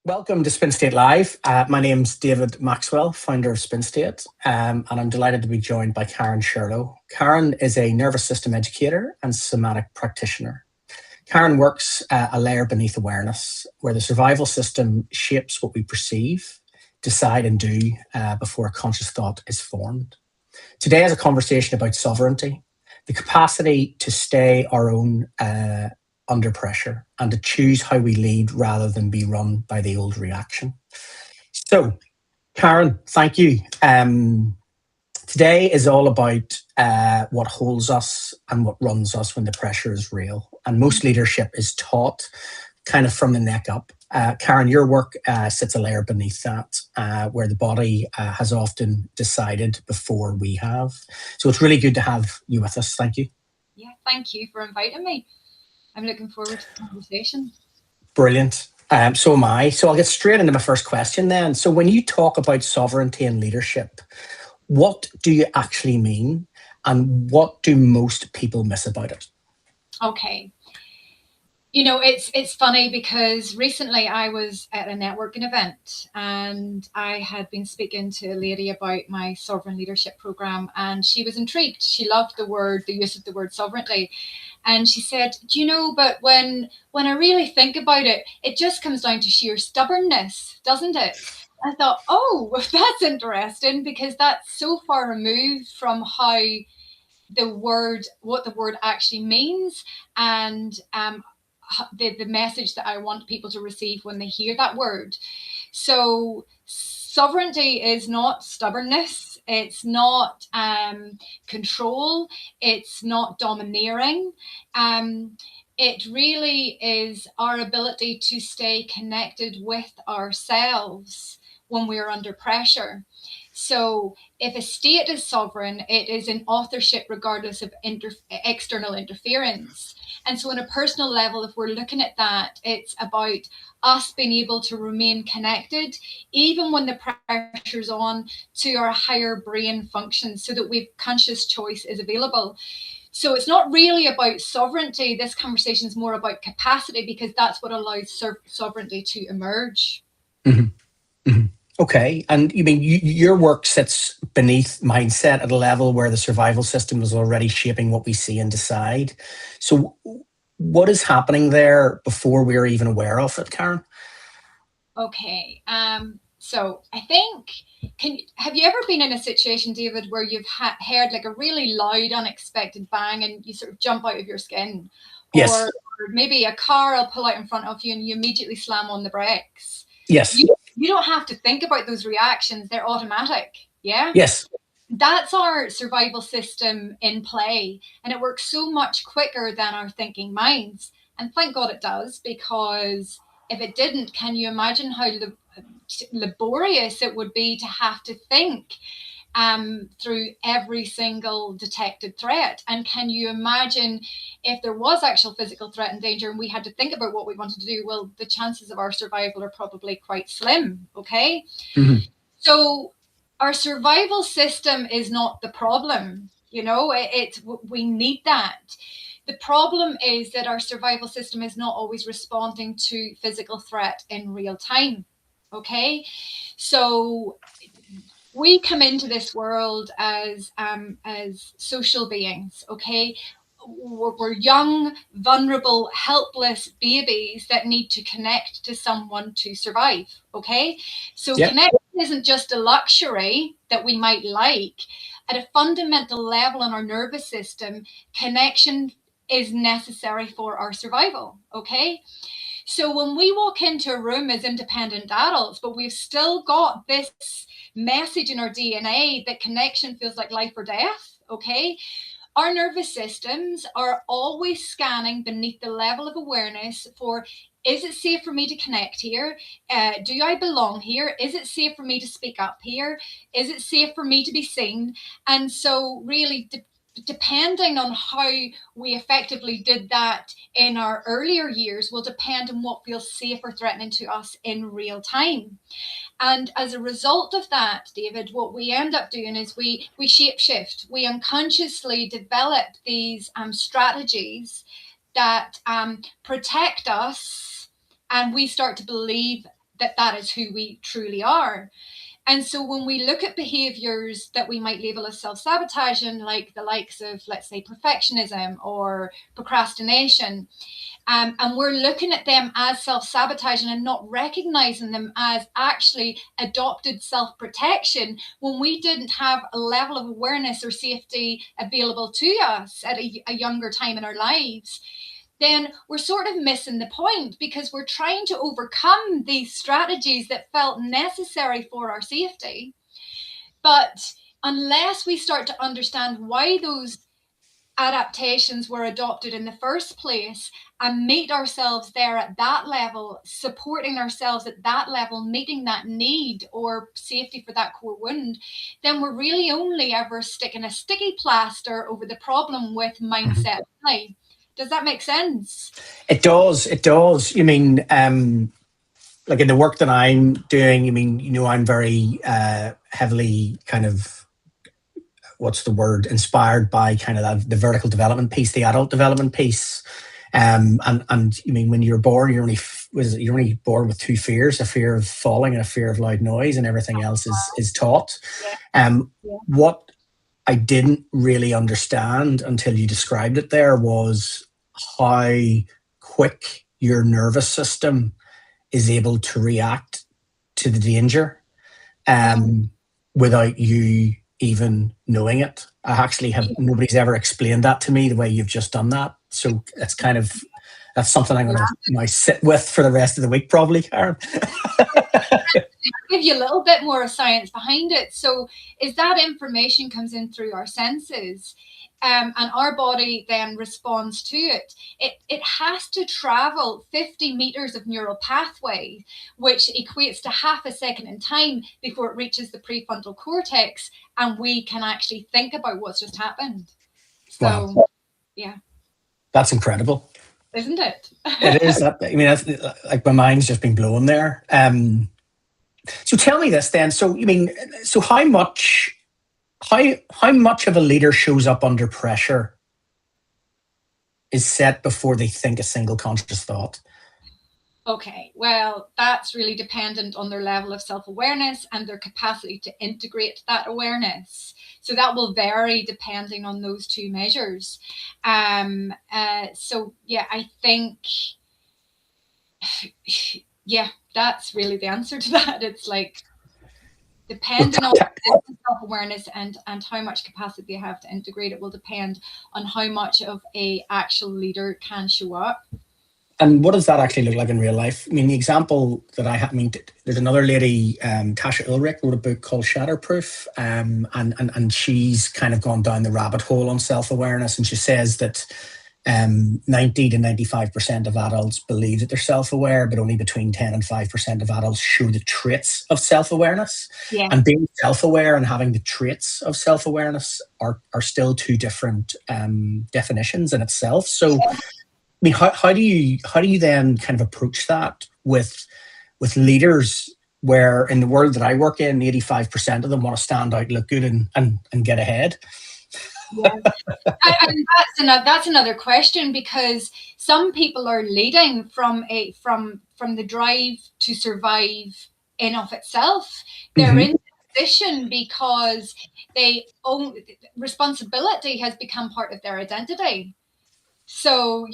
Welcome to Spin State Live. My name's David Maxwell, founder of Spin State, and I'm delighted to be joined by Karen Shirlow. Karen is a nervous system educator and somatic practitioner. Karen works a layer beneath awareness, where the survival system shapes what we perceive, decide, and do before a conscious thought is formed. Today is a conversation about sovereignty, the capacity to stay our own under pressure and to choose how we lead rather than be run by the old reaction. So, Karen, thank you. Today is all about what holds us and what runs us when the pressure is real. And most leadership is taught kind of from the neck up. Karen, your work sits a layer beneath that, where the body has often decided before we have. So it's really good to have you with us. Thank you. Yeah, thank you for inviting me. I'm looking forward to the conversation. Brilliant. So am I. So I'll get straight into my first question then. So when you talk about sovereignty and leadership, what do you actually mean? And what do most people miss about it? Okay. You know, it's funny because recently I was at a networking event and I had been speaking to a lady about my sovereign leadership program, and she was intrigued. She loved the use of the word sovereignty. And she said, do you know, but when I really think about it, it just comes down to sheer stubbornness, doesn't it? I thought, oh, well, that's interesting, because that's so far removed from what the word actually means, and the message that I want people to receive when they hear that word. So sovereignty is not stubbornness. It's not control. It's not domineering. It really is our ability to stay connected with ourselves when we're under pressure. So if a state is sovereign, it is in authorship regardless of external interference. And so on a personal level, if we're looking at that, it's about us being able to remain connected, even when the pressure's on, to our higher brain functions, so that we've conscious choice is available. So it's not really about sovereignty. This conversation is more about capacity, because that's what allows sovereignty to emerge. Mm-hmm. Mm-hmm. Okay. And you mean your work sits beneath mindset at a level where the survival system is already shaping what we see and decide. So what is happening there before we're even aware of it, Karen? Okay. So I think, have you ever been in a situation, David, where you've heard like a really loud, unexpected bang and you sort of jump out of your skin? Yes. Or maybe a car will pull out in front of you and you immediately slam on the brakes. Yes. You don't have to think about those reactions. They're automatic. Yeah. Yes. That's our survival system in play. And it works so much quicker than our thinking minds. And thank God it does, because if it didn't, can you imagine how laborious it would be to have to think through every single detected threat? And can you imagine if there was actual physical threat and danger and we had to think about what we wanted to do? Well, the chances of our survival are probably quite slim. Okay. Mm-hmm. So our survival system is not the problem. You know, we need that. The problem is that our survival system is not always responding to physical threat in real time. Okay. So we come into this world as social beings. Okay. We're young, vulnerable, helpless babies that need to connect to someone to survive. Okay. So Yep. Connection isn't just a luxury that we might like. At a fundamental level in our nervous system, connection is necessary for our survival. Okay. So when we walk into a room as independent adults, but we've still got this message in our DNA that connection feels like life or death. Okay. Our nervous systems are always scanning beneath the level of awareness for, is it safe for me to connect here? Do I belong here? Is it safe for me to speak up here? Is it safe for me to be seen? And so really, depending on how we effectively did that in our earlier years will depend on what feels safe or threatening to us in real time. And as a result of that, David, what we end up doing is we shapeshift. We unconsciously develop these strategies that protect us, and we start to believe that is who we truly are. And so when we look at behaviors that we might label as self-sabotaging, like the likes of, let's say, perfectionism or procrastination, and we're looking at them as self-sabotaging and not recognizing them as actually adopted self-protection, when we didn't have a level of awareness or safety available to us at a younger time in our lives, then we're sort of missing the point, because we're trying to overcome these strategies that felt necessary for our safety. But unless we start to understand why those adaptations were adopted in the first place and meet ourselves there at that level, supporting ourselves at that level, meeting that need or safety for that core wound, then we're really only ever sticking a sticky plaster over the problem with mindset play. Does that make sense? It does. It does. You mean, like in the work that I'm doing, you mean, I'm very heavily kind of, what's the word, inspired by kind of the vertical development piece, the adult development piece. And you mean, when you're born, you're only born with two fears: a fear of falling and a fear of loud noise, and everything else is taught. Yeah. What I didn't really understand until you described it there was how quick your nervous system is able to react to the danger, without you even knowing it. I actually have, nobody's ever explained that to me the way you've just done that. So it's kind of, that's something I'm going to now sit with for the rest of the week, probably, Karen. I'll give you a little bit more science behind it. So is that information comes in through our senses, and our body then responds to it. It has to travel 50 meters of neural pathway, which equates to half a second in time before it reaches the prefrontal cortex, and we can actually think about what's just happened. So, wow. Yeah. That's incredible. Isn't it? It is. I mean, that's, like, my mind's just been blown there. So tell me this then. So, you mean, so how much of a leader shows up under pressure is set before they think a single conscious thought? Okay, well, that's really dependent on their level of self-awareness and their capacity to integrate that awareness. So that will vary depending on those two measures. So yeah, I think, yeah, that's really the answer to that. It's like, depending on self-awareness and how much capacity they have to integrate, it will depend on how much of a actual leader can show up. And what does that actually look like in real life? I mean, the example that I have, I mean, there's another lady, Tasha Ulrich, wrote a book called Shatterproof, and she's kind of gone down the rabbit hole on self-awareness, and she says that 90 to 95% of adults believe that they're self-aware, but only between 10 and 5% of adults show the traits of self-awareness. Yeah. And being self-aware and having the traits of self-awareness are still two different definitions in itself. So, I mean, how do you then kind of approach that with leaders, where in the world that I work in, 85% of them want to stand out, look good, and get ahead? Yeah. And that's another question, because some people are leading from the drive to survive in of itself. They're in position because they own responsibility, has become part of their identity. So,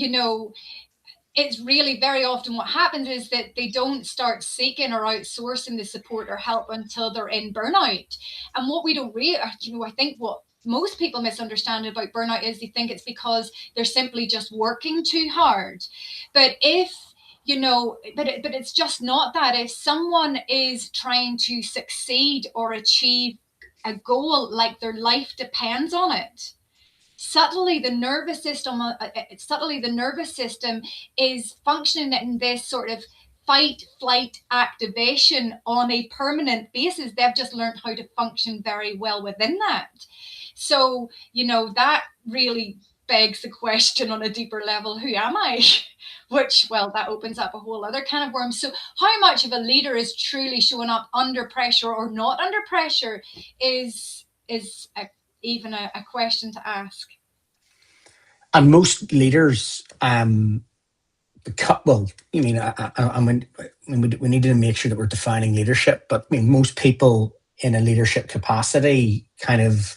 it's really very often what happens is that they don't start seeking or outsourcing the support or help until they're in burnout. And what we don't really, I think what most people misunderstand about burnout is they think it's because they're simply just working too hard. But but it's just not that. If someone is trying to succeed or achieve a goal, like their life depends on it, subtly the nervous system is functioning in this sort of fight flight activation on a permanent basis. They've just learned how to function very well within that. So that really begs the question on a deeper level, who am I? Which, well, that opens up a whole other can of worms. So how much of a leader is truly showing up under pressure or not under pressure is even a question to ask. And most leaders well, I mean, we need to make sure that we're defining leadership. But I mean, most people in a leadership capacity kind of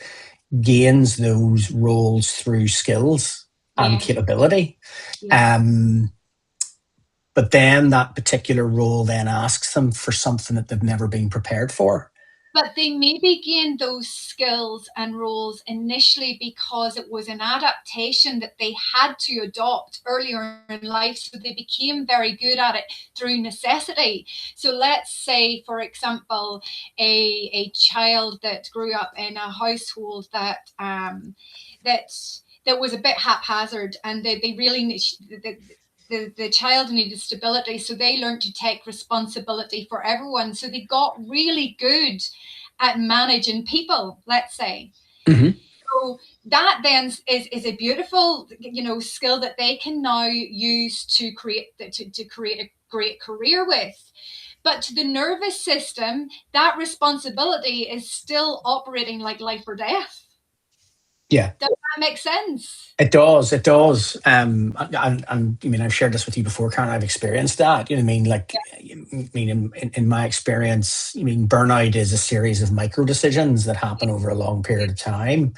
gains those roles through skills and Yes. capability. Yeah. Um, but then that particular role then asks them for something that they've never been prepared for. But they maybe gained those skills and roles initially because it was an adaptation that they had to adopt earlier in life. So they became very good at it through necessity. So let's say, for example, a child that grew up in a household that that was a bit haphazard, and they really the child needed stability, so they learned to take responsibility for everyone. So they got really good at managing people, let's say. Mm-hmm. So that then is a beautiful, skill that they can now use to create a great career with. But to the nervous system, that responsibility is still operating like life or death. Yeah. Does that make sense? It does. It does. And I mean, I've shared this with you before, Karen. I've experienced that. You know what I mean? Like, I mean, in my experience, I mean, burnout is a series of micro decisions that happen over a long period of time,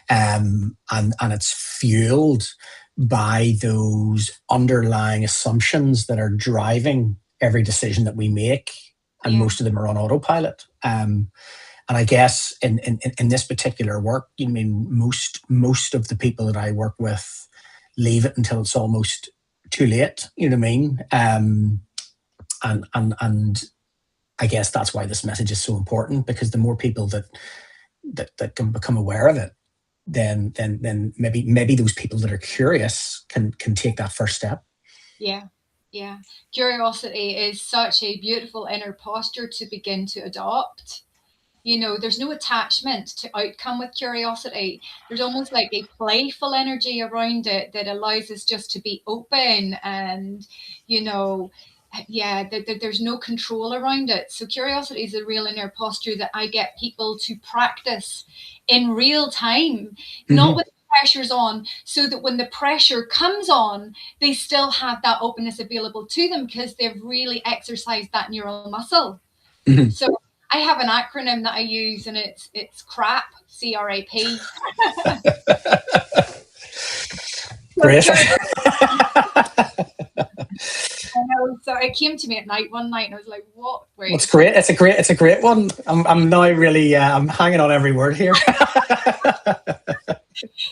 and it's fueled by those underlying assumptions that are driving every decision that we make, and Yeah. most of them are on autopilot. And I guess in this particular work, you know, I mean, most of the people that I work with leave it until it's almost too late. You know what I mean? And I guess that's why this message is so important, because the more people that can become aware of it, then maybe those people that are curious can take that first step. Yeah. Yeah. Curiosity is such a beautiful inner posture to begin to adopt. There's no attachment to outcome with curiosity. There's almost like a playful energy around it that allows us just to be open, and, yeah, there's no control around it. So curiosity is a real inner posture that I get people to practice in real time, not Mm-hmm. with pressures on, so that when the pressure comes on, they still have that openness available to them because they've really exercised that neural muscle. Mm-hmm. So I have an acronym that I use, and it's CRAP, CRAP. Great. So it came to me at night one night, and I was like, "What? What's Wait." great? It's a great one. I'm now really I'm hanging on every word here.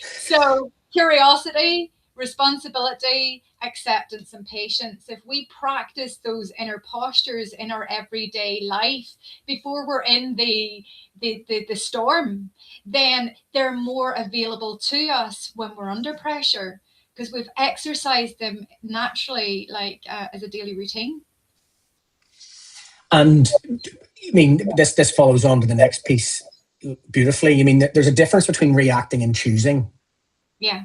So curiosity, responsibility, acceptance, and patience. If we practice those inner postures in our everyday life before we're in the storm, then they're more available to us when we're under pressure, because we've exercised them naturally, like as a daily routine. And I mean, this follows on to the next piece beautifully. I mean, there's a difference between reacting and choosing. Yeah.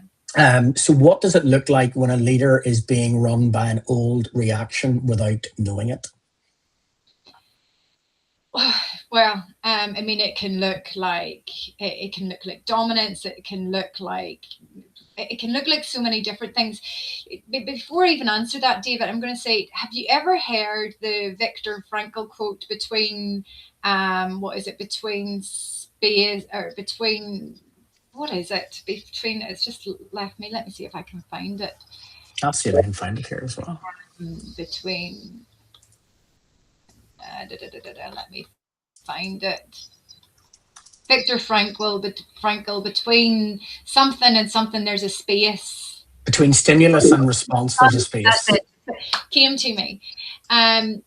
So, what does it look like when a leader is being run by an old reaction without knowing it? Well, I mean, it can look like dominance. It can look like so many different things. Before I even answer that, David, I'm going to say, have you ever heard the Viktor Frankl quote between, what is it, between space, or between, what is it? Between, it's just left me. Let me see if I can find it. I'll see if I can find it here as well. Between, let me find it. Viktor Frankl, between something and something, there's a space. Between stimulus and response, there's a space. That's it. Came to me.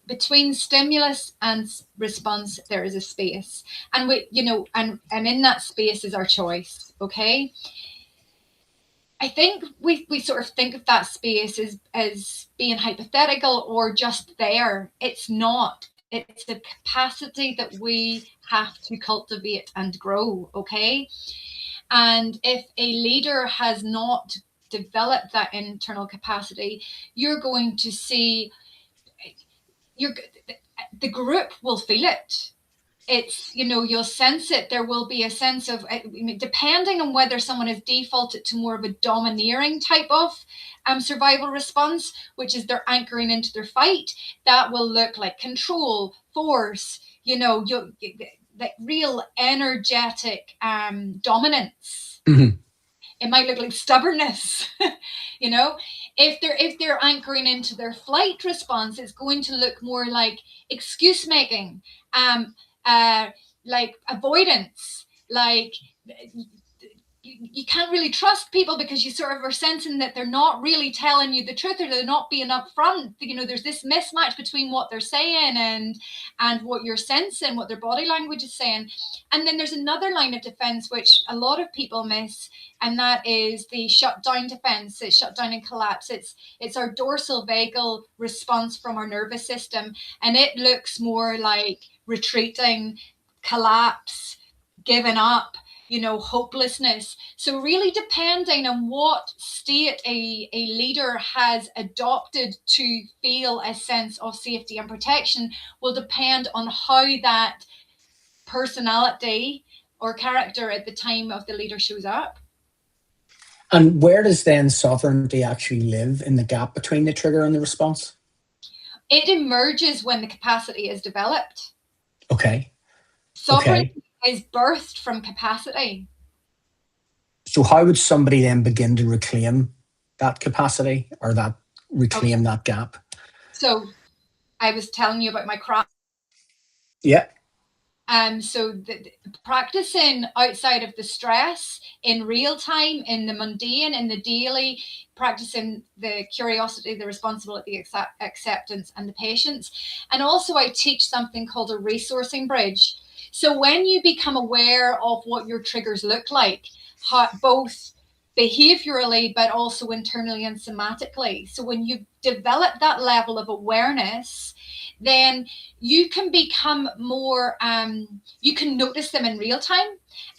Between stimulus and response, there is a space, and and in that space is our choice. Okay. I think we sort of think of that space as being hypothetical or just there. It's not. It's a capacity that we have to cultivate and grow. Okay. And if a leader has not developed that internal capacity, you're going to see the group will feel it. it's, you'll sense it. There will be a sense of, depending on whether someone has defaulted to more of a domineering type of survival response, which is they're anchoring into their fight, that will look like control, force, like real energetic dominance. Mm-hmm. It might look like stubbornness. If they're anchoring into their flight response, it's going to look more like excuse making, um like avoidance, like you can't really trust people because you sort of are sensing that they're not really telling you the truth, or they're not being upfront. There's this mismatch between what they're saying and what you're sensing, what their body language is saying. And then there's another line of defense which a lot of people miss, and that is the shutdown defense. It's shutdown and collapse. It's our dorsal vagal response from our nervous system, and it looks more like retreating, collapse, giving up, hopelessness. So really depending on what state a leader has adopted to feel a sense of safety and protection will depend on how that personality or character at the time of the leader shows up. And where does then sovereignty actually live in the gap between the trigger and the response? It emerges when the capacity is developed. Okay. Sovereignty is birthed from capacity. So how would somebody then begin to reclaim that capacity, or reclaim that gap? So I was telling you about my craft. Yeah. So practicing outside of the stress, in real time, in the mundane, in the daily, practicing the curiosity, the responsibility, acceptance, and the patience. And also I teach something called a resourcing bridge. So when you become aware of what your triggers look like, both behaviorally, but also internally and somatically. So when you develop that level of awareness, then you can become more, you can notice them in real time,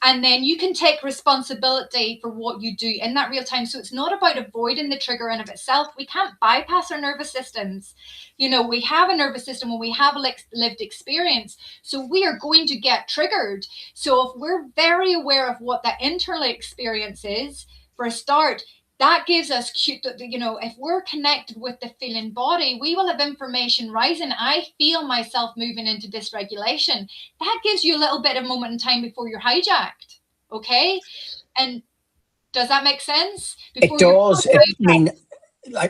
and then you can take responsibility for what you do in that real time. So it's not about avoiding the trigger in of itself. We can't bypass our nervous systems. We have a nervous system when we have a lived experience. So we are going to get triggered. So if we're very aware of what that internal experience is, for a start, that gives us if we're connected with the feeling body, we will have information rising. I feel myself moving into dysregulation. That gives you a little bit of moment in time before you're hijacked. Okay. And does that make sense? It does.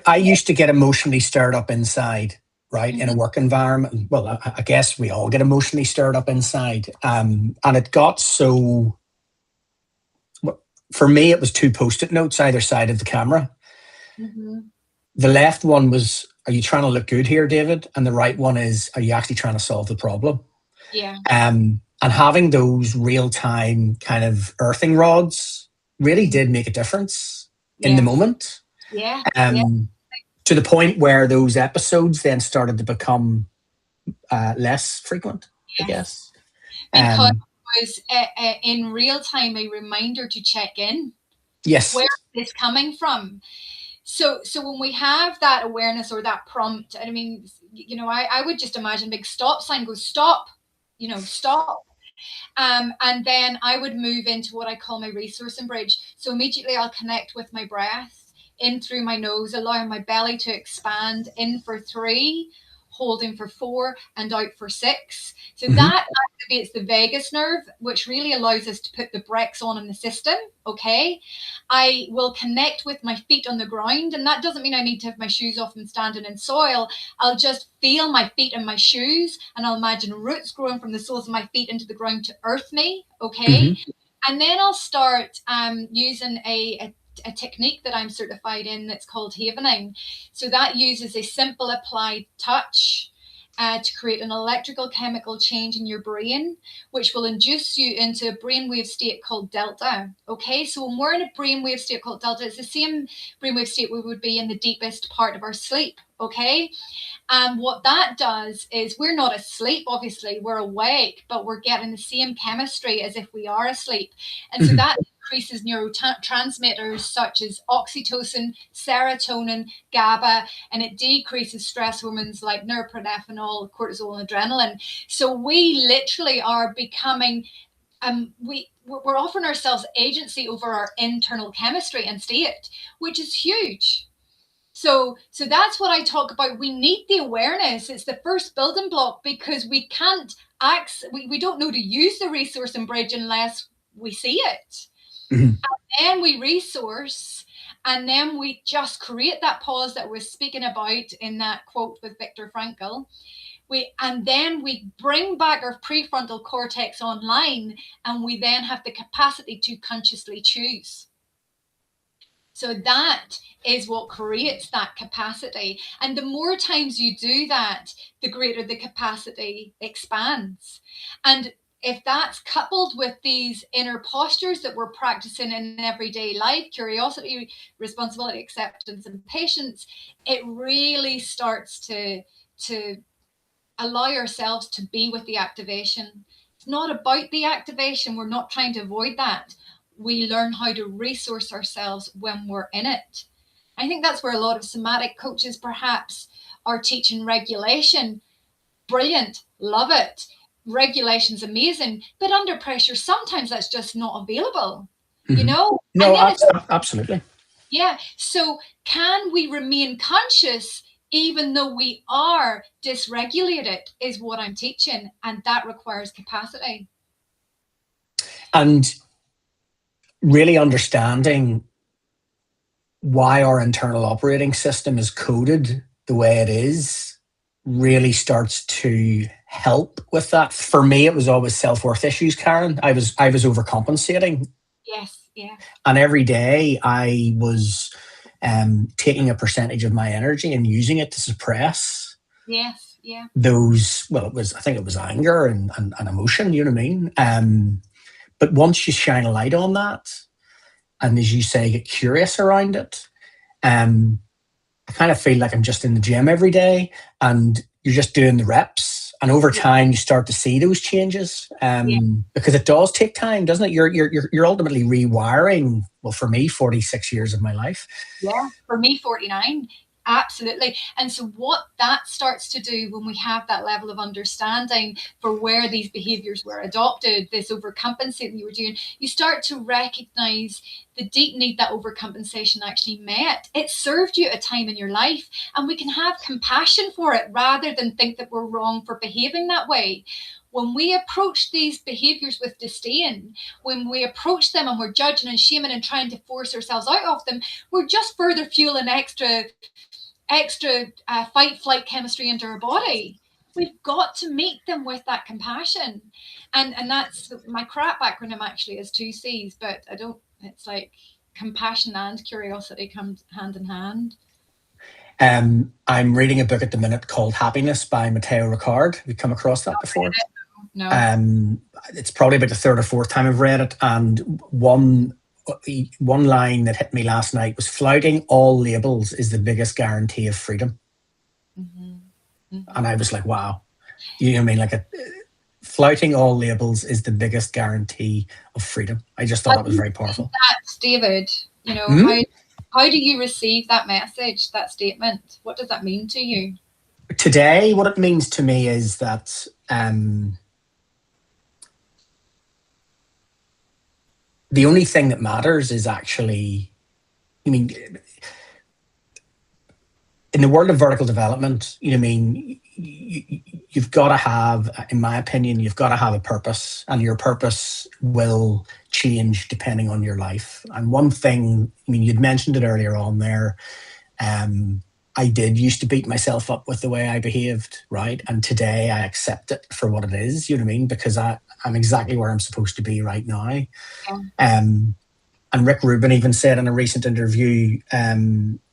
I used to get emotionally stirred up inside, right? Mm-hmm. In a work environment. Well, I guess we all get emotionally stirred up inside. And it got so, for me, it was 2 Post-it notes either side of the camera. Mm-hmm. The left one was, are you trying to look good here, David? And the right one is, are you actually trying to solve the problem? Yeah. And having those real-time kind of earthing rods really did make a difference in the moment. Yeah. To the point where those episodes then started to become less frequent, I guess. Because was in real time a reminder to check in. Yes. Where is this coming from? So when we have that awareness or that prompt, I mean, I would just imagine a big stop sign goes stop, stop. And then I would move into what I call my resourcing bridge. So immediately I'll connect with my breath in through my nose, allowing my belly to expand, in for 3, holding for 4, and out for 6. So that activates the vagus nerve, which really allows us to put the brakes on in the system. Okay. I will connect with my feet on the ground, and that doesn't mean I need to have my shoes off and standing in soil. I'll just feel my feet in my shoes, and I'll imagine roots growing from the soles of my feet into the ground to earth me. Okay. And then I'll start using a technique that I'm certified in that's called havening. So that uses a simple applied touch to create an electrical chemical change in your brain, which will induce you into a brainwave state called delta. Okay, so when we're in a brainwave state called delta, it's the same brainwave state we would be in the deepest part of our sleep. Okay. And what that does is we're not asleep, obviously, we're awake, but we're getting the same chemistry as if we are asleep. And so that decreases neurotransmitters such as oxytocin, serotonin, GABA, and it decreases stress hormones like norepinephrine, cortisol, and adrenaline. So we literally are becoming, we're offering ourselves agency over our internal chemistry and state, which is huge. So that's what I talk about. We need the awareness. It's the first building block, because we can't we don't know to use the resource and bridge unless we see it. Mm-hmm. And then we resource, and then we just create that pause that we're speaking about in that quote with Viktor Frankl. And then we bring back our prefrontal cortex online, and we then have the capacity to consciously choose. So that is what creates that capacity. And the more times you do that, the greater the capacity expands. And if that's coupled with these inner postures that we're practicing in everyday life, curiosity, responsibility, acceptance, and patience, it really starts to allow ourselves to be with the activation. It's not about the activation. We're not trying to avoid that. We learn how to resource ourselves when we're in it. I think that's where a lot of somatic coaches perhaps are teaching regulation. Brilliant, love it. Regulation's amazing, but under pressure, sometimes that's just not available. Mm-hmm. You know? No, absolutely. Yeah. So can we remain conscious even though we are dysregulated, is what I'm teaching, and that requires capacity. And really understanding why our internal operating system is coded the way it is really starts to help with that. For me, it was always self-worth issues, Karen. I was overcompensating. Yes, yeah. And every day I was taking a percentage of my energy and using it to suppress. Yes, yeah. Those, well, I think it was anger and emotion, you know what I mean? But once you shine a light on that, and as you say, get curious around it, I kind of feel like I'm just in the gym every day, and you're just doing the reps. And over time, you start to see those changes, because it does take time, doesn't it? You're ultimately rewiring. Well, for me, 46 years of my life. Yeah, for me, 49. Absolutely. And so what that starts to do when we have that level of understanding for where these behaviors were adopted, this overcompensating you were doing, you start to recognize the deep need that overcompensation actually met. It served you at a time in your life, and we can have compassion for it rather than think that we're wrong for behaving that way. When we approach these behaviors with disdain, when we approach them and we're judging and shaming and trying to force ourselves out of them, we're just further fueling extra fight flight chemistry into our body. We've got to meet them with that compassion, and that's my crap acronym actually is 2 C's, but I don't. It's like compassion and curiosity come hand in hand. I'm reading a book at the minute called Happiness by Matteo Ricard. Have you come across that before? No. It's probably about the third or fourth time I've read it, and one line that hit me last night was, flouting all labels is the biggest guarantee of freedom. Mm-hmm. Mm-hmm. And I was like, wow. You know what I mean? Like, flouting all labels is the biggest guarantee of freedom. I just thought that was very powerful. That's David. You know, how do you receive that message, that statement? What does that mean to you? Today, what it means to me is that the only thing that matters is actually, I mean, in the world of vertical development, you know what I mean, you've got to have, in my opinion, you've got to have a purpose, and your purpose will change depending on your life. And one thing, I mean, you'd mentioned it earlier on there, I did used to beat myself up with the way I behaved, right? And today I accept it for what it is, you know what I mean? Because I'm exactly where I'm supposed to be right now. Yeah. And Rick Rubin even said in a recent interview, I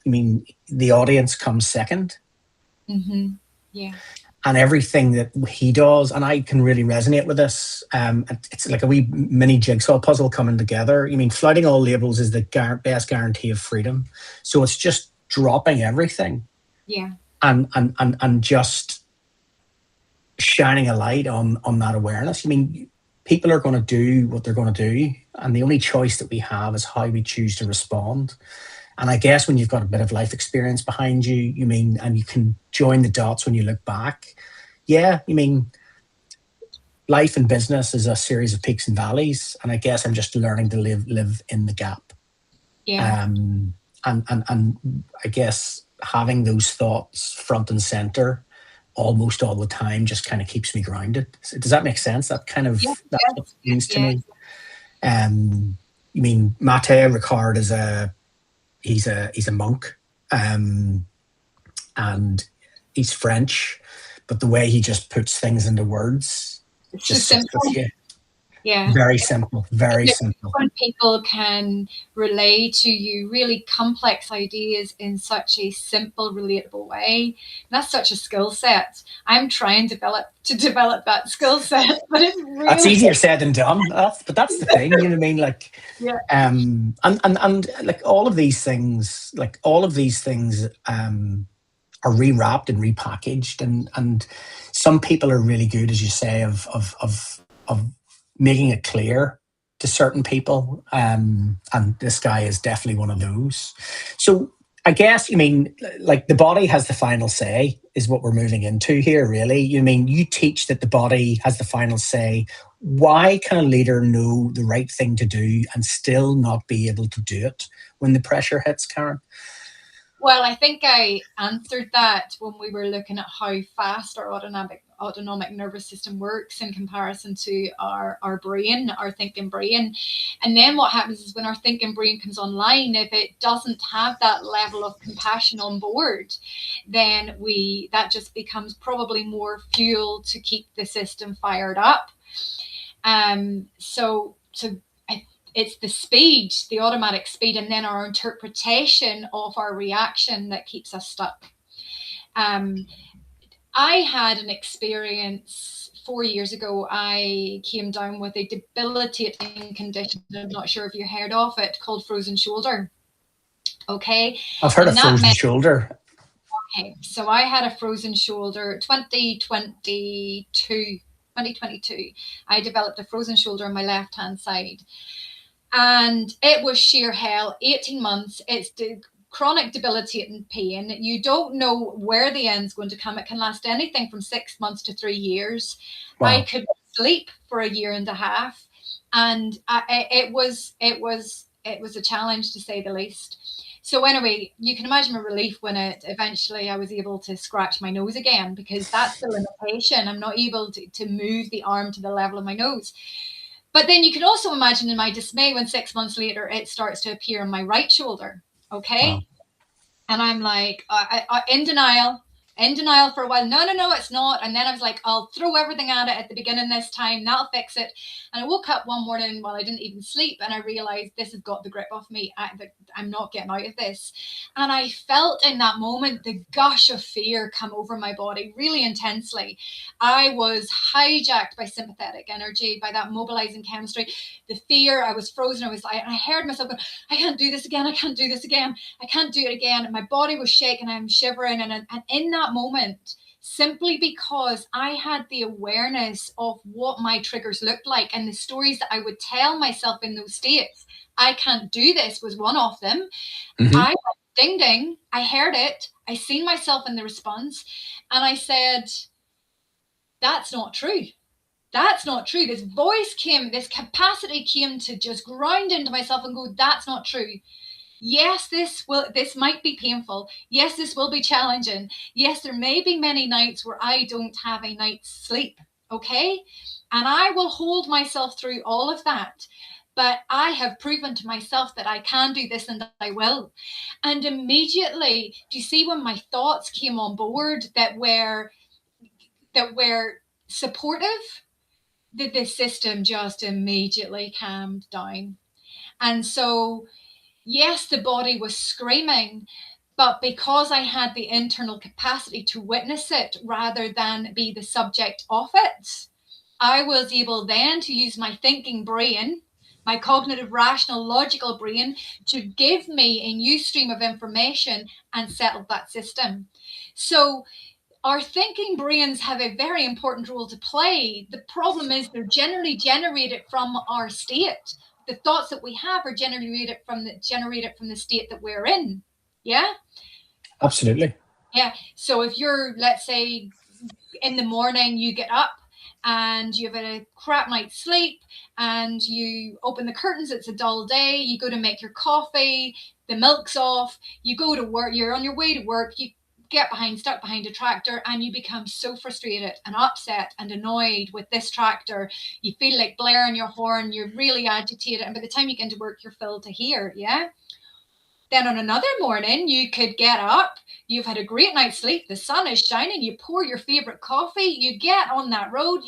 mean, the audience comes second. Mm-hmm. Yeah. And everything that he does, and I can really resonate with this, it's like a wee mini jigsaw puzzle coming together. I mean, flouting all labels is the best guarantee of freedom. So it's just dropping everything, and just shining a light on that awareness. I mean, people are going to do what they're going to do, and the only choice that we have is how we choose to respond. And I guess when you've got a bit of life experience behind you, you mean, and you can join the dots when you look back. Yeah, you mean, life and business is a series of peaks and valleys, and I guess I'm just learning to live in the gap. Yeah. Um, and I guess having those thoughts front and center almost all the time just kind of keeps me grounded. Does that make sense? Yes, That's what yes, it means to yes. me. Um, you mean Mate Ricard is he's a monk, um, and he's French, but the way he just puts things into words It's so just sits with simple. you. Yeah. Very simple, very simple. When people can relay to you really complex ideas in such a simple, relatable way, that's such a skill set. I'm trying to develop that skill set, but it's That's really easier said than done. But that's the thing, you know what I mean? Like, yeah. and like all of these things, are rewrapped and repackaged, and some people are really good, as you say, of making it clear to certain people, and this guy is definitely one of those. So I guess you mean, like, the body has the final say is what we're moving into here, really. You mean you teach that the body has the final say. Why can a leader know the right thing to do and still not be able to do it when the pressure hits, Karen? Well, I think I answered that when we were looking at how fast our autonomic nervous system works in comparison to our brain, our thinking brain. And then what happens is when our thinking brain comes online, if it doesn't have that level of compassion on board, then we that just becomes probably more fuel to keep the system fired up. So it's the speed, the automatic speed, and then our interpretation of our reaction that keeps us stuck. Um, I had an experience 4 years ago. I came down with a debilitating condition. I'm not sure if you heard of it, called frozen shoulder. Okay. I've heard And of that frozen meant, shoulder. okay, so I had a frozen shoulder 2022. 2022, I developed a frozen shoulder on my left hand side. And it was sheer hell. 18 months. It's chronic debilitating pain. You don't know where the end's going to come. It can last anything from 6 months to 3 years. I Wow. could sleep for a year and a half, and it was a challenge, to say the least. So anyway, you can imagine my relief when it eventually I was able to scratch my nose again, because that's the limitation. I'm not able to move the arm to the level of my nose. But then you can also imagine in my dismay when 6 months later it starts to appear on my right shoulder. Wow. Okay. And I'm like, in denial for a while. No, no, no, it's not. And then I was like, I'll throw everything at it at the beginning this time. That'll fix it. And I woke up one morning while I didn't even sleep, and I realized this has got the grip off me. I'm not getting out of this. And I felt in that moment the gush of fear come over my body really intensely. I was hijacked by sympathetic energy, by that mobilizing chemistry. The fear, I was frozen. I heard myself going, I can't do this again. I can't do this again. I can't do it again. And my body was shaking. I'm shivering. And in that moment, simply because I had the awareness of what my triggers looked like and the stories that I would tell myself in those states, I can't do this was one of them. Hmm. I went ding ding. I heard it. I seen myself in the response. And I said, that's not true. That's not true. This voice came, this capacity came to just ground into myself and go, that's not true. Yes, this might be painful. Yes, this will be challenging. Yes, there may be many nights where I don't have a night's sleep. Okay. And I will hold myself through all of that. But I have proven to myself that I can do this and that I will. And immediately, do you see when my thoughts came on board that were supportive, the system just immediately calmed down. And so, yes, the body was screaming, but because I had the internal capacity to witness it rather than be the subject of it, I was able then to use my thinking brain, my cognitive, rational, logical brain, to give me a new stream of information and settle that system. So Our thinking brains have a very important role to play. The problem is they're generally generated from our state. The thoughts that we have are generated from the state that we're in. Yeah. Absolutely. Yeah. So if you're, let's say, in the morning, you get up and you've had a crap night's sleep and you open the curtains, it's a dull day, you go to make your coffee, the milk's off, you go to work, you're on your way to work, you get stuck behind a tractor, and you become so frustrated and upset and annoyed with this tractor. You feel like blaring your horn, you're really agitated, and by the time you get into work, you're filled to here. Yeah. Then on another morning, you could get up, you've had a great night's sleep, the sun is shining, you pour your favorite coffee, you get on that road,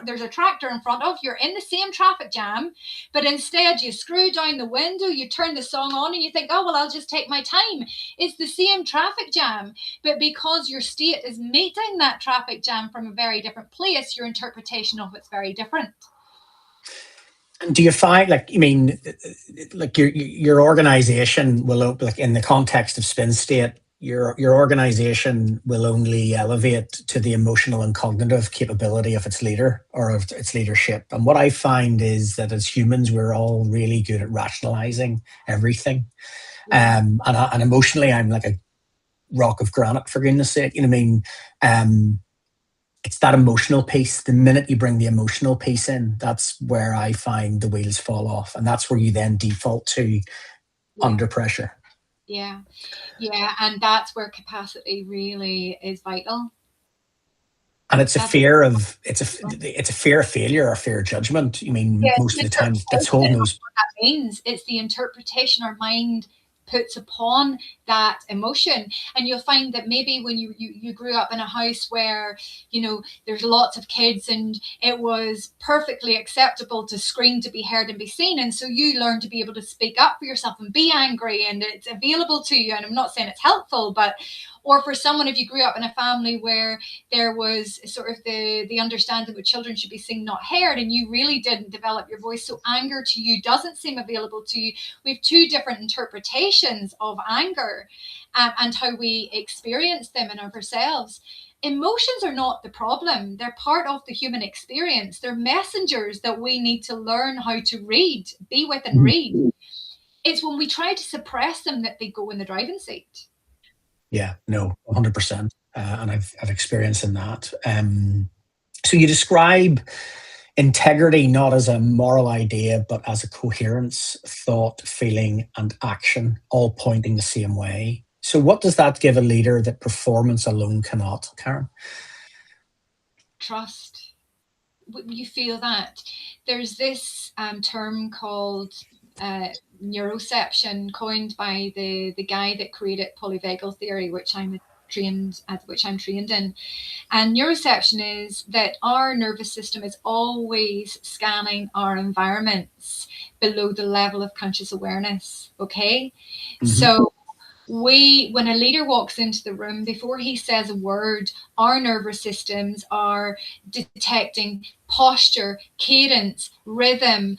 there's a tractor in front of, you're in the same traffic jam, but instead you screw down the window, you turn the song on and you think, oh, well, I'll just take my time. It's the same traffic jam, but because your state is meeting that traffic jam from a very different place, your interpretation of it's very different. Do you find, like, I mean, like your organization will, like, in the context of spin state, your organization will only elevate to the emotional and cognitive capability of its leader or of its leadership. And what I find is that as humans, we're all really good at rationalizing everything. And emotionally, I'm like a rock of granite, for goodness sake. You know what I mean? It's that emotional piece. The minute you bring the emotional piece in, that's where I find the wheels fall off. And that's where you then default to under pressure. Yeah. Yeah. And that's where capacity really is vital. And it's a fear of failure or fear of judgment. I mean, most of the time that's holding those. What that means, it's the interpretation our mind puts upon that emotion. And you'll find that maybe when you grew up in a house where, you know, there's lots of kids and it was perfectly acceptable to scream, to be heard and be seen, and so you learn to be able to speak up for yourself and be angry, and it's available to you. And I'm not saying it's helpful, but or for someone, if you grew up in a family where there was sort of the understanding that children should be seen, not heard, and you really didn't develop your voice, so anger to you doesn't seem available to you. We have two different interpretations of anger and how we experience them in ourselves. Emotions are not the problem. They're part of the human experience. They're messengers that we need to learn how to read, be with and read. It's when we try to suppress them that they go in the driving seat. Yeah, no, 100%. And I've experience in that. So you describe integrity not as a moral idea, but as a coherence, thought, feeling, and action, all pointing the same way. So what does that give a leader that performance alone cannot, Karen? Trust. You feel that. There's this term called neuroception, coined by the guy that created polyvagal theory, which I'm trained in. And neuroception is that our nervous system is always scanning our environments below the level of conscious awareness. Okay. Mm-hmm. So when a leader walks into the room, before he says a word, our nervous systems are detecting posture, cadence, rhythm,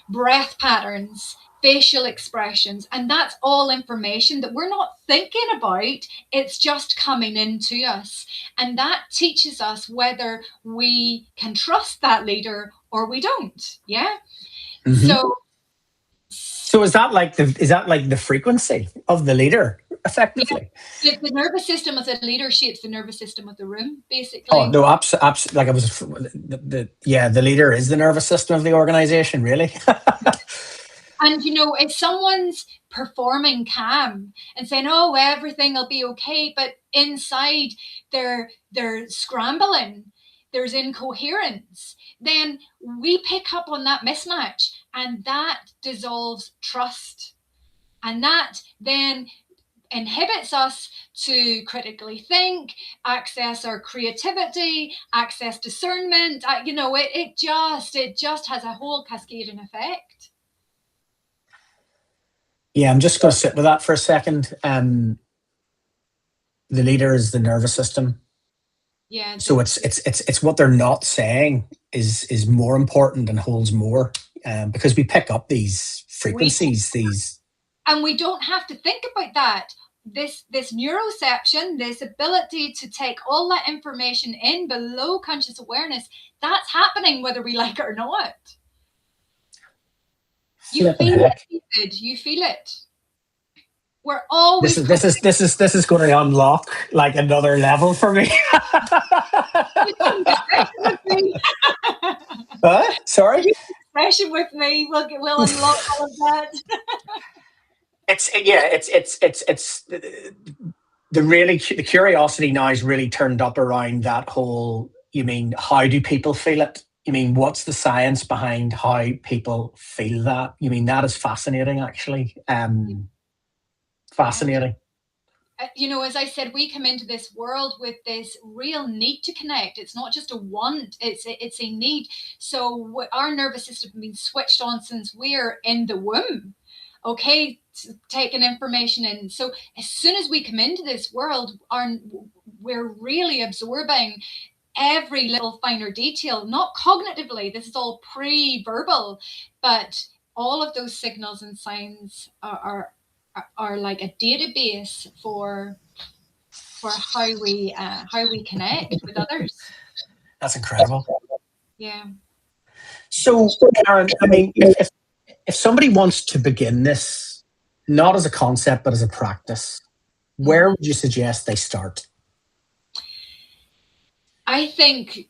breath patterns, facial expressions, and that's all information that we're not thinking about. It's just coming into us, and that teaches us whether we can trust that leader or we don't. Yeah. Mm-hmm. So is that like the frequency of the leader, effectively? Yeah. The nervous system of the leader shapes the nervous system of the room, basically. Oh no, absolutely. Like, I was the leader is the nervous system of the organization, really. And you know, if someone's performing calm and saying, "Oh, everything will be okay," but inside they're scrambling, there's incoherence, then we pick up on that mismatch, and that dissolves trust, and that then inhibits us to critically think, access our creativity, access discernment. You know, it just has a whole cascading effect. Yeah, I'm just going to sit with that for a second. The leader is the nervous system. Yeah. So it's what they're not saying is more important and holds more, because we pick up these frequencies, and we don't have to think about that. this neuroception, this ability to take all that information in below conscious awareness, that's happening whether we like it or not. You feel it, David. You feel it. We're always this is going to unlock like another level for me. Sorry? Expression with me. We'll unlock all of that. It's the curiosity now is really turned up around that whole, you mean, how do people feel it? You mean, what's the science behind how people feel that? You mean, that is fascinating, actually. Fascinating. You know, as I said, we come into this world with this real need to connect. It's not just a want, it's a need. So our nervous system has been switched on since we're in the womb, okay, taking information in. So as soon as we come into this world, we're really absorbing every little finer detail, not cognitively. This is all pre-verbal, but all of those signals and signs are like a database for how we connect with others. That's incredible. Yeah. So, Karen, I mean, if somebody wants to begin this, not as a concept but as a practice, where would you suggest they start? I think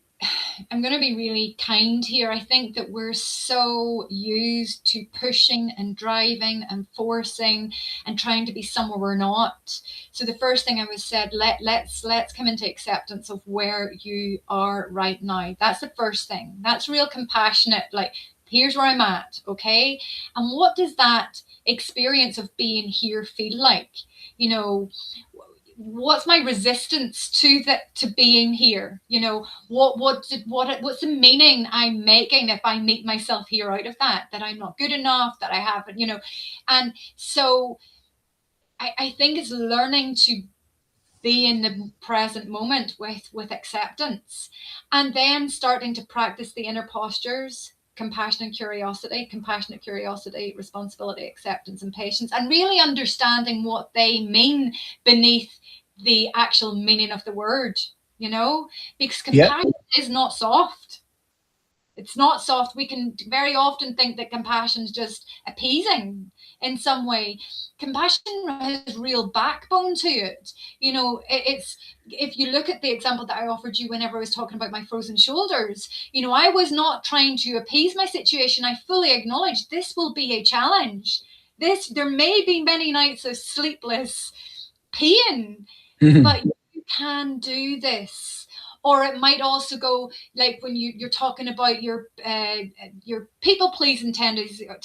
I'm going to be really kind here. I think that we're so used to pushing and driving and forcing and trying to be somewhere we're not. So the first thing I was said, let's come into acceptance of where you are right now. That's the first thing. That's real compassionate. Like, here's where I'm at, okay? And what does that experience of being here feel like? You know, what's my resistance to being here? You know, what's the meaning I'm making if I meet myself here out of that I'm not good enough, that I haven't, you know. And so I think it's learning to be in the present moment with acceptance, and then starting to practice the inner postures: compassionate curiosity, responsibility, acceptance, and patience, and really understanding what they mean beneath the actual meaning of the word, you know, because compassion is not soft. It's not soft. We can very often think that compassion is just appeasing in some way. Compassion has real backbone to it. You know, it's, if you look at the example that I offered you whenever I was talking about my frozen shoulders, you know, I was not trying to appease my situation. I fully acknowledge this will be a challenge. There may be many nights of sleepless pain, but you can do this. Or it might also go like when you're talking about your people-pleasing tendencies or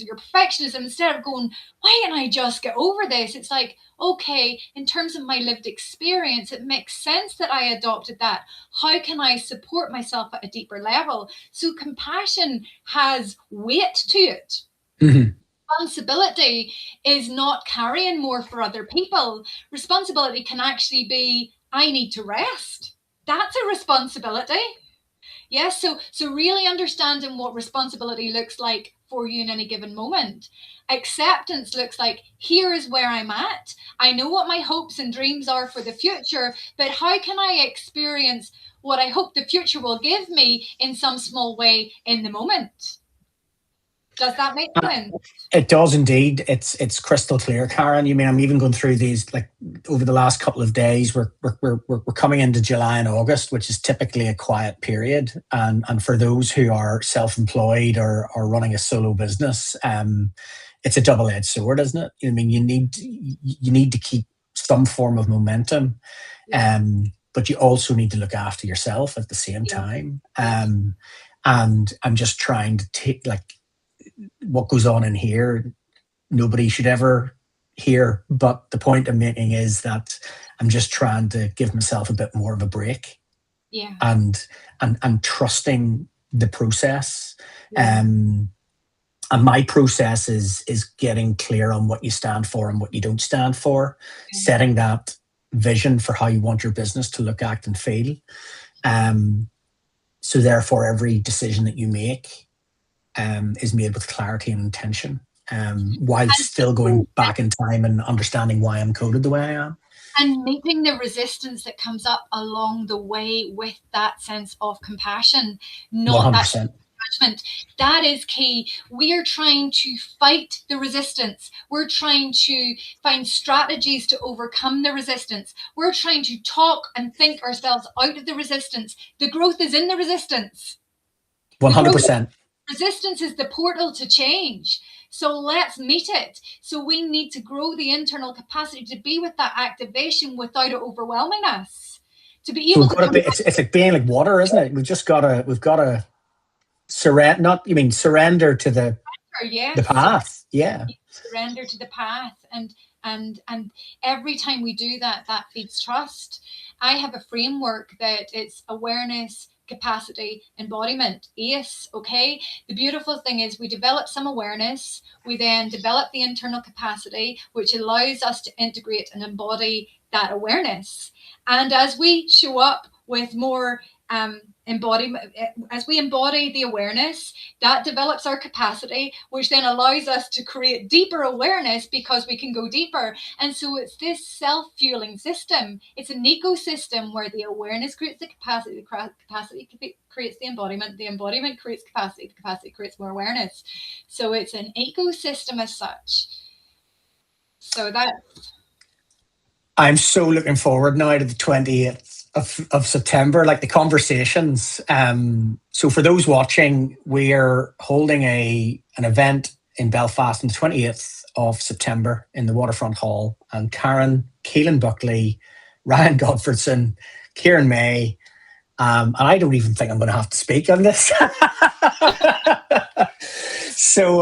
your perfectionism. Instead of going, why can't I just get over this? It's like, okay, in terms of my lived experience, it makes sense that I adopted that. How can I support myself at a deeper level? So compassion has weight to it. Responsibility is not carrying more for other people. Responsibility can actually be, I need to rest. That's a responsibility. Yes, so really understanding what responsibility looks like for you in any given moment. Acceptance looks like, here is where I'm at. I know what my hopes and dreams are for the future, but how can I experience what I hope the future will give me in some small way in the moment? Does that make sense? It does indeed. It's crystal clear, Karen. You mean, I'm even going through these like over the last couple of days. We're coming into July and August, which is typically a quiet period. And for those who are self-employed or running a solo business, it's a double-edged sword, isn't it? I mean, you need to keep some form of momentum, but you also need to look after yourself at the same time. And I'm just trying to take like, what goes on in here, nobody should ever hear. But the point I'm making is that I'm just trying to give myself a bit more of a break. Yeah. And trusting the process. And my process is getting clear on what you stand for and what you don't stand for, setting that vision for how you want your business to look, act, and feel. So therefore, every decision that you make is made with clarity and intention. while still going back in time and understanding why I'm coded the way I am. And meeting the resistance that comes up along the way with that sense of compassion, not that 100%. judgment. That is key. We're trying to fight the resistance. We're trying to find strategies to overcome the resistance. We're trying to talk and think ourselves out of the resistance. The growth is in the resistance. 100%. Resistance is the portal to change. So let's meet it. So we need to grow the internal capacity to be with that activation without it overwhelming us. To be able So to come back. it's like being like water, isn't it? We've gotta surrender, not, you mean surrender to the Yes, path. Yeah. surrender to the path, and every time we do that, that feeds trust. I have a framework that it's awareness, capacity, embodiment, ACE. Okay, the beautiful thing is we develop some awareness, we then develop the internal capacity, which allows us to integrate and embody that awareness. And as we show up with more embodiment, as we embody the awareness, that develops our capacity, which then allows us to create deeper awareness because we can go deeper. And so it's this self-fueling system. It's an ecosystem where the awareness creates the capacity creates the embodiment creates capacity, the capacity creates more awareness. So it's an ecosystem as such. So that's... I'm so looking forward now to the 20th of September, like the conversations. So for those watching, we're holding an event in Belfast on the 28th of September in the Waterfront Hall. And Karen, Keelan Buckley, Ryan Godfredson, Kieran May, and I don't even think I'm going to have to speak on this. So,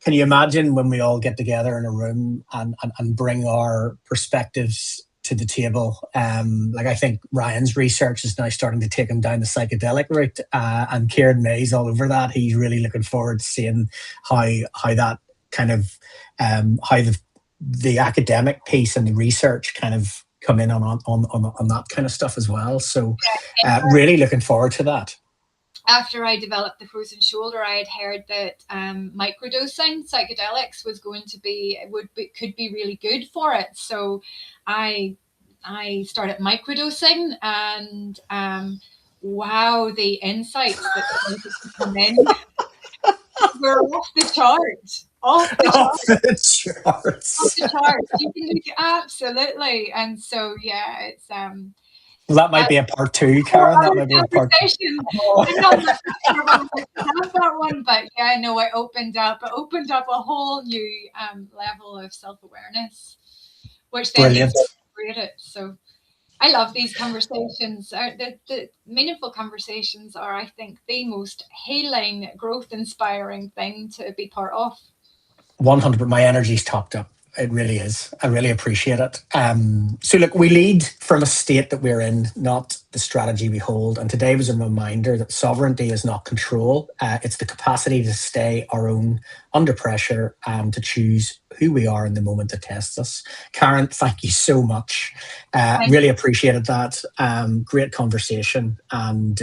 can you imagine when we all get together in a room and bring our perspectives to the table? Like, I think Ryan's research is now starting to take him down the psychedelic route, and Kieran May's all over that. He's really looking forward to seeing how that kind of how the academic piece and the research kind of come in on that kind of stuff as well. So, really looking forward to that. After I developed the frozen shoulder, I had heard that microdosing psychedelics was going to could be really good for it. So I started microdosing, and wow, the insights that come in were off the chart. Off the charts. Off the charts. You can look absolutely. And so yeah, it's well, that might be a part two, Karen. That might be a part two. I'm not sure about that one, but yeah, no, it opened up a whole new level of self-awareness, which then created. So I love these conversations. The meaningful conversations are, I think, the most healing, growth-inspiring thing to be part of. 100%. My energy's topped up. It really is. I really appreciate it. So look, we lead from a state that we're in, not the strategy we hold. And today was a reminder that sovereignty is not control. It's the capacity to stay our own under pressure and to choose who we are in the moment that tests us. Karen, thank you so much. Really appreciated that. Great conversation. And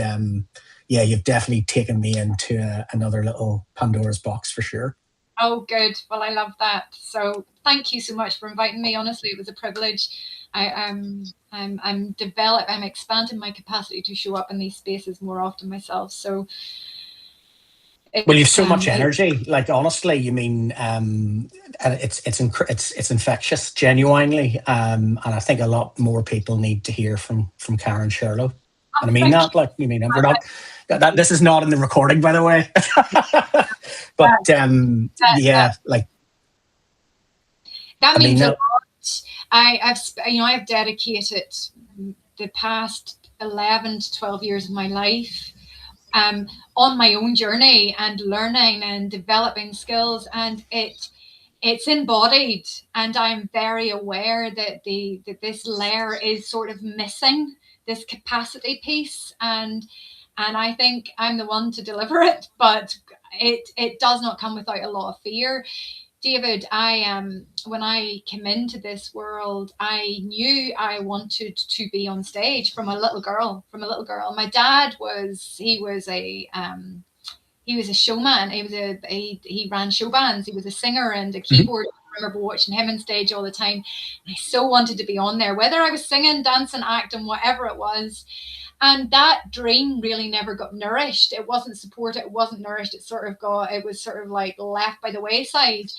yeah, you've definitely taken me into another little Pandora's box for sure. Oh, good. Well, I love that. So thank you so much for inviting me. Honestly, it was a privilege. I'm expanding my capacity to show up in these spaces more often myself. So well, you've so much energy. Like, honestly, you mean, and it's infectious, genuinely. And I think a lot more people need to hear from Karen Shirlow. And I mean that, like, you mean, we're not, that this is not in the recording, by the way. But yeah, like that means a lot. I've dedicated the past 11 to 12 years of my life on my own journey and learning and developing skills, and it's embodied, and I'm very aware that this layer is sort of missing, this capacity piece, and I think I'm the one to deliver it, but it does not come without a lot of fear. David, when I came into this world, I knew I wanted to be on stage from a little girl. My dad was he was a showman. He ran show bands. He was a singer and a keyboard. I remember watching him on stage all the time. I so wanted to be on there, whether I was singing, dancing, acting, whatever it was. And that dream really never got nourished. It wasn't supported. It wasn't nourished. It was sort of like left by the wayside.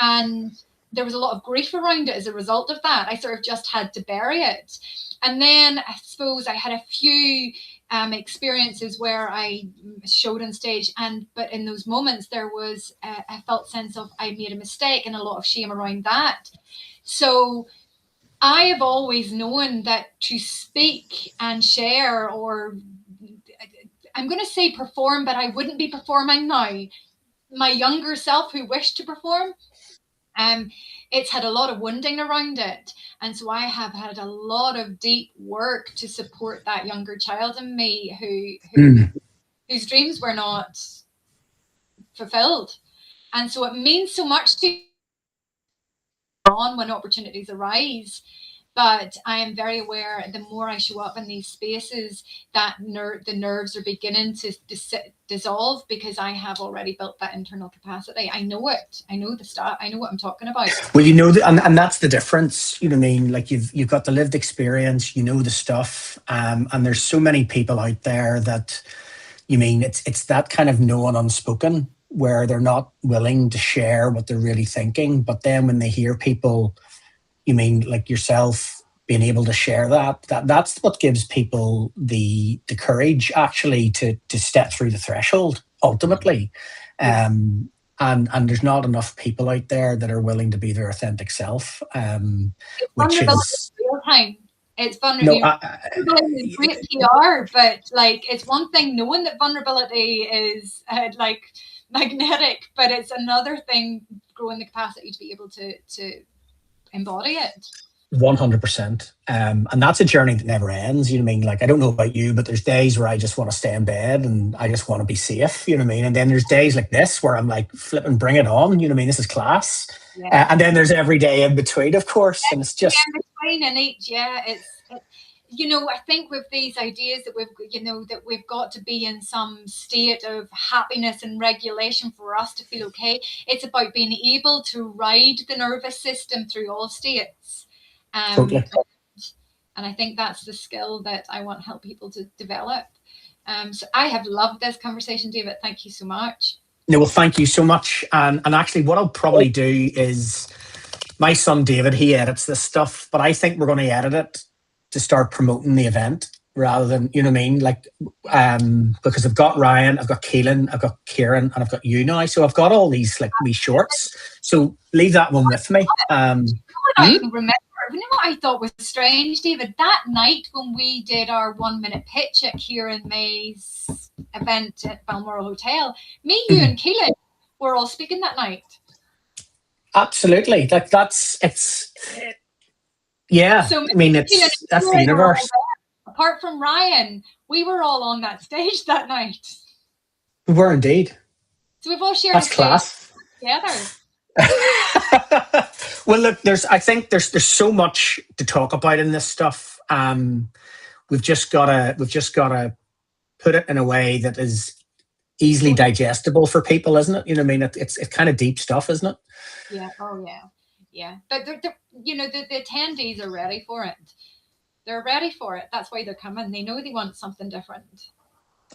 And there was a lot of grief around it as a result of that. I sort of just had to bury it. And then I suppose I had a few experiences where I showed on stage, but in those moments there was a felt sense of I made a mistake and a lot of shame around that. So I have always known that to speak and share, or I'm going to say perform, but I wouldn't be performing now. My younger self who wished to perform, it's had a lot of wounding around it. And so I have had a lot of deep work to support that younger child in me whose dreams were not fulfilled. And so it means so much to on when opportunities arise. But I am very aware the more I show up in these spaces, that the nerves are beginning to dissolve, because I have already built that internal capacity. I know it. I know the stuff. I know what I'm talking about. Well, and that's the difference. You know what I mean? Like you've got the lived experience. You know the stuff, and there's so many people out there that it's that kind of known unspoken where they're not willing to share what they're really thinking. But then when they hear people, like yourself, being able to share that's what gives people the courage actually to step through the threshold ultimately. And there's not enough people out there that are willing to be their authentic self, which is real time. It's vulnerability. No, vulnerability is great PR, but like it's one thing knowing that vulnerability is like magnetic, but it's another thing growing the capacity to be able to embody it. 100%. And that's a journey that never ends. You know what I mean? Like, I don't know about you, but there's days where I just want to stay in bed and I just want to be safe. You know what I mean? And then there's days like this where I'm like, flipping, bring it on. You know what I mean? This is class. Yeah. And then there's every day in between, of course. And it's just in between and each. Yeah, I think with these ideas that we've got to be in some state of happiness and regulation for us to feel okay. It's about being able to ride the nervous system through all states. Totally. And I think that's the skill that I want to help people to develop. So I have loved this conversation, David. Thank you so much. No, well, thank you so much. And actually, what I'll probably do is, my son David, he edits this stuff, but I think we're going to edit it to start promoting the event rather than, you know what I mean? Like, because I've got Ryan, I've got Keelan, I've got Karen, and I've got you now. So I've got all these like wee shorts. So leave that one with me. I remember. You know what I thought was strange, David? That night when we did our 1 minute pitch at Kieran May's event at Balmoral Hotel, me, you, and Keelan were all speaking that night. Absolutely. Like yeah. So I mean, that's the universe. Apart from Ryan, we were all on that stage that night. We were indeed. So we've all shared. That's class together. Well, look, I think there's so much to talk about in this stuff. We've just gotta put it in a way that is easily digestible for people, isn't it? You know what I mean? It's kind of deep stuff, isn't it? Yeah. Oh yeah. Yeah. But the attendees are ready for it. They're ready for it. That's why they're coming. They know they want something different.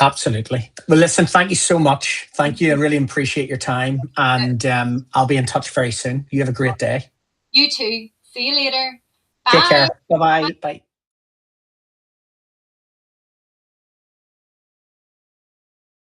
Absolutely. Well, listen, thank you so much. Thank you. I really appreciate your time. And I'll be in touch very soon. You have a great day. You too. See you later. Bye. Take care. Bye-bye. Bye.